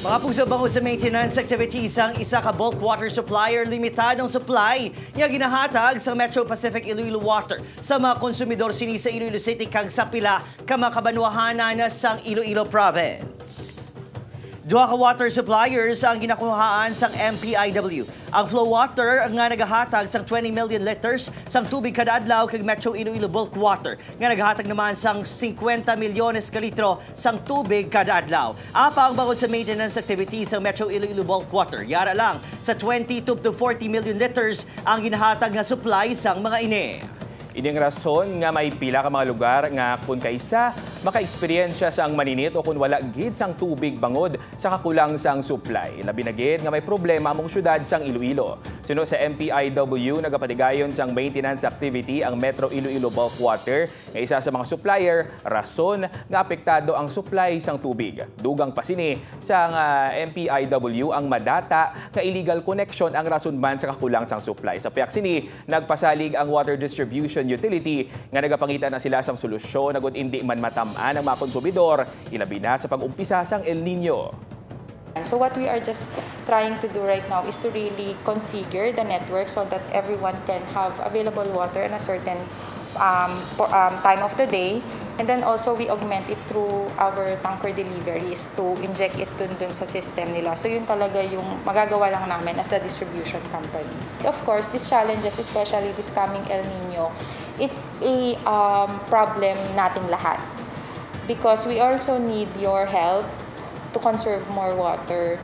Mga puso-bango sa maintenance activities ang isa ka bulk water supplier limitadong supply nga ginahatag sa Metro Pacific Iloilo Water sa mga konsumidor sini sa Iloilo City kag sa pila ka mga kabanwahanan sang Iloilo Province. Duha ka water suppliers ang ginakuhaan sang MPIW. Ang Flow Water nga nagahatag sang 20 million liters sang tubig kada adlaw kag Metro Iloilo Bulk Water nga nagahatag naman sang 50 milyones ka litro sang tubig kada adlaw. Apang bangod sa maintenance activities sang Metro Iloilo Bulk Water, yara lang sa 20 to 40 million liters ang ginahatag nga supply sang mga ini. Ining rason nga may pila ka mga lugar nga kung kaisa maka-eksperyensya sang maninit o kung wala gid sang tubig bangod sa kakulang sang supply. Labi na gid nga may problema mong syudad sang Iloilo. Suno sa MPIW nagapatigayon sang maintenance activity ang Metro Iloilo Bulk Water nga isa sa mga supplier rason nga apektado ang supply sang tubig. Dugang pasini sang MPIW ang madata nga illegal connection ang rason man sa kakulang sang supply. Sa piyak sini nagpasalig ang water distribution utility nga nagapangita na sila sang solusyon agud hindi man matamaan ang mga konsumidor ilabi na sa pag-umpisa sang El Nino. So what we are just trying to do right now is to really configure the network so that everyone can have available water in a certain time of the day. And then also we augment it through our tanker deliveries to inject it dun sa system nila. So yun talaga yung magagawa lang namin as a distribution company. Of course, these challenges, especially this coming El Nino, it's a problem nating lahat. Because we also need your help to conserve more water.